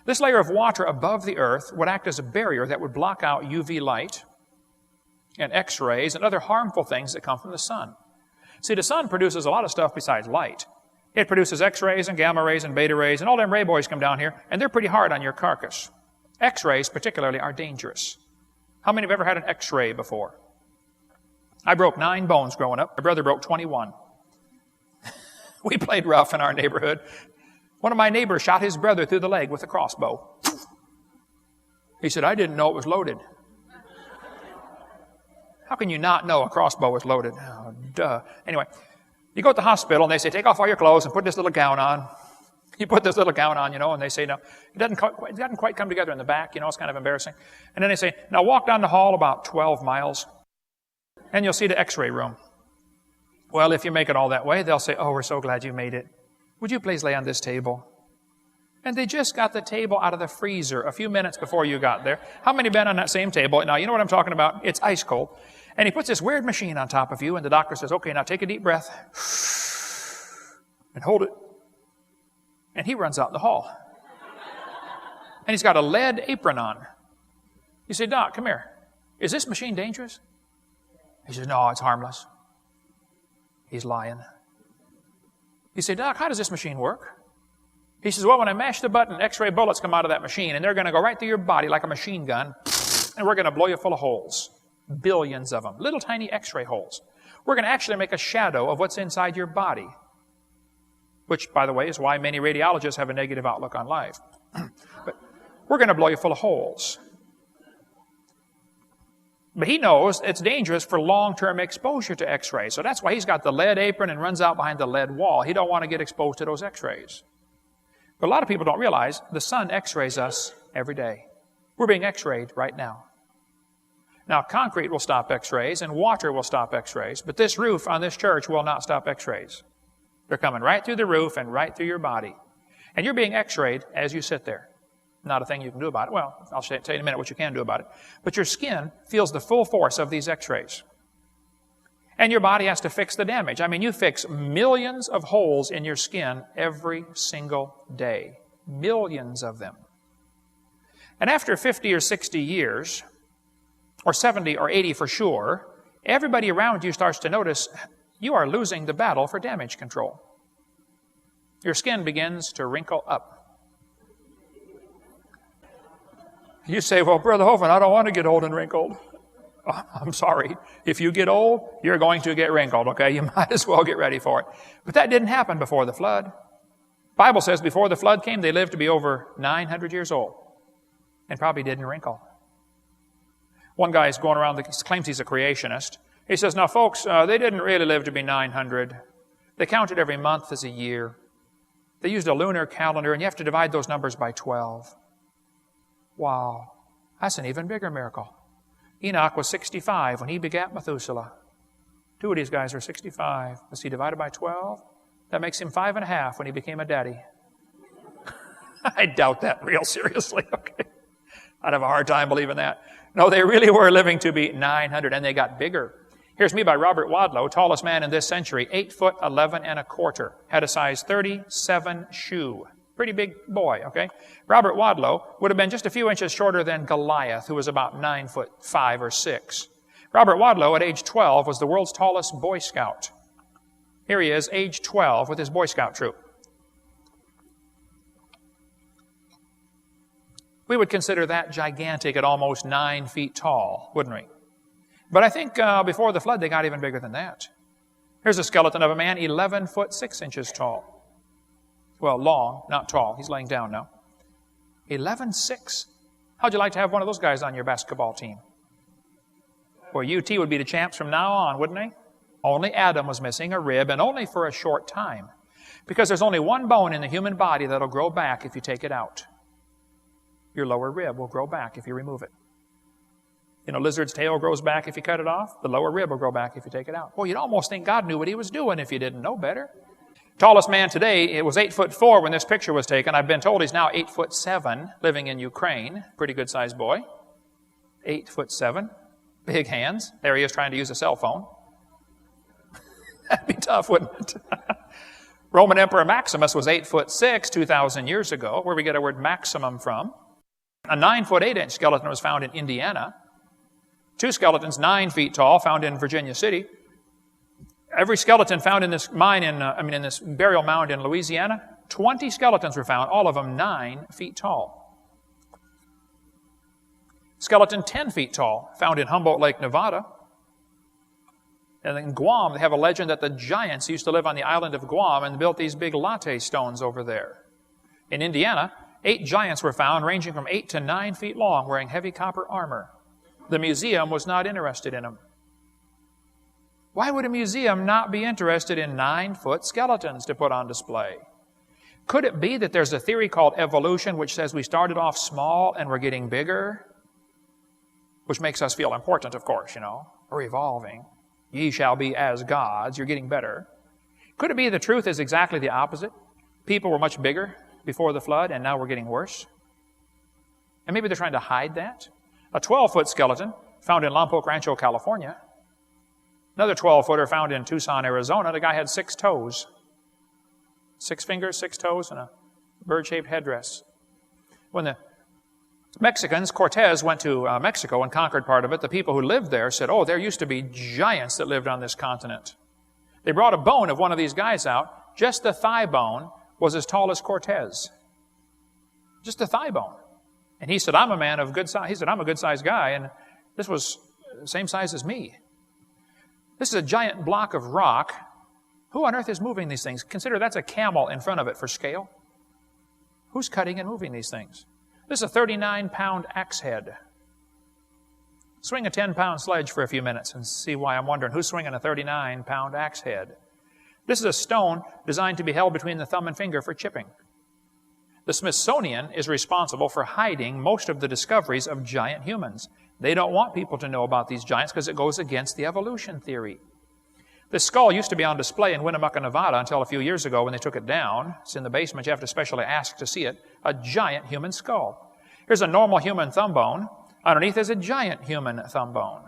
This layer of water above the earth would act as a barrier that would block out UV light and X-rays and other harmful things that come from the sun. See, the sun produces a lot of stuff besides light. It produces X-rays and gamma rays and beta rays, and all them ray boys come down here, and they're pretty hard on your carcass. X-rays particularly are dangerous. How many have ever had an X-ray before? I broke 9 bones growing up. My brother broke 21. We played rough in our neighborhood. One of my neighbors shot his brother through the leg with a crossbow. He said, I didn't know it was loaded. How can you not know a crossbow is loaded? Oh, duh. Anyway, you go to the hospital and they say, take off all your clothes and put this little gown on. You put this little gown on, and they say, no, it doesn't quite come together in the back, it's kind of embarrassing. And then they say, now walk down the hall about 12 miles and you'll see the X-ray room. Well, if you make it all that way, they'll say, oh, we're so glad you made it. Would you please lay on this table? And they just got the table out of the freezer a few minutes before you got there. How many been on that same table? Now, you know what I'm talking about? It's ice cold. And he puts this weird machine on top of you, and the doctor says, okay, now take a deep breath and hold it. And he runs out in the hall. And he's got a lead apron on. You say, Doc, come here. Is this machine dangerous? He says, no, it's harmless. He's lying. You say, Doc, how does this machine work? He says, well, when I mash the button, X-ray bullets come out of that machine, and they're going to go right through your body like a machine gun, and we're going to blow you full of holes. Billions of them. Little tiny X-ray holes. We're going to actually make a shadow of what's inside your body. Which, by the way, is why many radiologists have a negative outlook on life. But we're going to blow you full of holes. But he knows it's dangerous for long-term exposure to X-rays. So that's why he's got the lead apron and runs out behind the lead wall. He don't want to get exposed to those X-rays. But a lot of people don't realize the sun X-rays us every day. We're being X-rayed right now. Now, concrete will stop X-rays and water will stop X-rays, but this roof on this church will not stop X-rays. They're coming right through the roof and right through your body. And you're being X-rayed as you sit there. Not a thing you can do about it. Well, I'll tell you in a minute what you can do about it. But your skin feels the full force of these X-rays. And your body has to fix the damage. I mean, you fix millions of holes in your skin every single day. Millions of them. And after 50 or 60 years, or 70 or 80 for sure, everybody around you starts to notice you are losing the battle for damage control. Your skin begins to wrinkle up. You say, well, Brother Hovind, I don't want to get old and wrinkled. Oh, I'm sorry. If you get old, you're going to get wrinkled, okay? You might as well get ready for it. But that didn't happen before the flood. The Bible says before the flood came, they lived to be over 900 years old and probably didn't wrinkle. One guy is going around, claims he's a creationist. He says, now folks, they didn't really live to be 900. They counted every month as a year. They used a lunar calendar, and you have to divide those numbers by 12. Wow, that's an even bigger miracle. Enoch was 65 when he begat Methuselah. 2 of these guys are 65. Let's see, divided by 12? That makes him 5.5 when he became a daddy. I doubt that real seriously, okay? I'd have a hard time believing that. No, they really were living to be 900, and they got bigger. Here's me by Robert Wadlow, tallest man in this century, 8 foot 11 and a quarter. Had a size 37 shoe. Pretty big boy, okay? Robert Wadlow would have been just a few inches shorter than Goliath, who was about 9 foot 5 or 6. Robert Wadlow, at age 12, was the world's tallest Boy Scout. Here he is, age 12, with his Boy Scout troop. We would consider that gigantic at almost 9 feet tall, wouldn't we? But I think before the flood, they got even bigger than that. Here's a skeleton of a man 11 foot 6 inches tall. Well, long, not tall. He's laying down now. 11'6". How'd you like to have one of those guys on your basketball team? Well, UT would be the champs from now on, wouldn't they? Only Adam was missing a rib, and only for a short time. Because there's only one bone in the human body that'll grow back if you take it out. Your lower rib will grow back if you remove it. You know, lizard's tail grows back if you cut it off. The lower rib will grow back if you take it out. Well, you'd almost think God knew what he was doing if you didn't know better. Tallest man today, it was 8'4" when this picture was taken. I've been told he's now 8'7", living in Ukraine. Pretty good sized boy. 8'7", big hands. There he is trying to use a cell phone. That'd be tough, wouldn't it? Roman Emperor Maximus was 8'6", 2,000 years ago, where we get our word maximum from. A 9-foot 8-inch skeleton was found in Indiana. 2 skeletons 9 feet tall, found in Virginia City. Every skeleton found in this in this burial mound in Louisiana, 20 skeletons were found, all of them 9 feet tall. Skeleton 10 feet tall, found in Humboldt Lake, Nevada. And in Guam, they have a legend that the giants used to live on the island of Guam and built these big latte stones over there. In Indiana, 8 giants were found, ranging from 8 to 9 feet long, wearing heavy copper armor. The museum was not interested in them. Why would a museum not be interested in 9-foot skeletons to put on display? Could it be that there's a theory called evolution which says we started off small and we're getting bigger? Which makes us feel important, of course, We're evolving. Ye shall be as gods. You're getting better. Could it be the truth is exactly the opposite? People were much bigger before the flood, and now we're getting worse? And maybe they're trying to hide that? A 12-foot skeleton found in Lompoc Rancho, California. Another 12-footer found in Tucson, Arizona. The guy had 6 toes. 6 fingers, 6 toes, and a bird-shaped headdress. When the Mexicans, Cortez, went to Mexico and conquered part of it, the people who lived there said, oh, there used to be giants that lived on this continent. They brought a bone of one of these guys out. Just the thigh bone was as tall as Cortez. Just the thigh bone. And he said, I'm a man of good size. He said, I'm a good-sized guy, and this was the same size as me. This is a giant block of rock. Who on earth is moving these things? Consider that's a camel in front of it for scale. Who's cutting and moving these things? This is a 39-pound axe head. Swing a 10-pound sledge for a few minutes and see why I'm wondering who's swinging a 39-pound axe head. This is a stone designed to be held between the thumb and finger for chipping. The Smithsonian is responsible for hiding most of the discoveries of giant humans. They don't want people to know about these giants because it goes against the evolution theory. This skull used to be on display in Winnemucca, Nevada until a few years ago when they took it down. It's in the basement. You have to specially ask to see it. A giant human skull. Here's a normal human thumb bone. Underneath is a giant human thumb bone.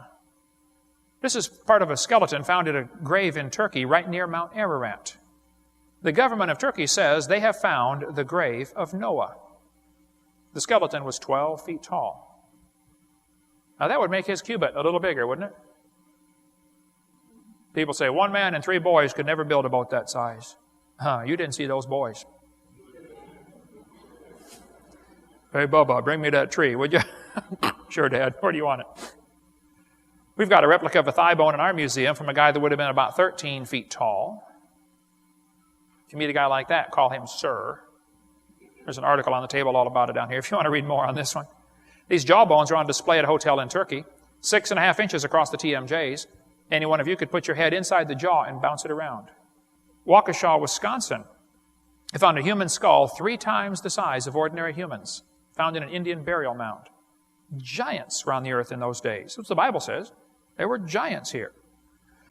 This is part of a skeleton found at a grave in Turkey right near Mount Ararat. The government of Turkey says they have found the grave of Noah. The skeleton was 12 feet tall. Now that would make his cubit a little bigger, wouldn't it? People say 1 man and 3 boys could never build a boat that size. You didn't see those boys. Hey, Bubba, bring me that tree, would you? Sure, Dad. Where do you want it? We've got a replica of a thigh bone in our museum from a guy that would have been about 13 feet tall. If you meet a guy like that, call him Sir. There's an article on the table all about it down here if you want to read more on this one. These jawbones are on display at a hotel in Turkey, 6.5 inches across the TMJs. Any one of you could put your head inside the jaw and bounce it around. Waukesha, Wisconsin, they found a human skull 3 times the size of ordinary humans, found in an Indian burial mound. Giants were on the earth in those days. That's what the Bible says. There were giants here.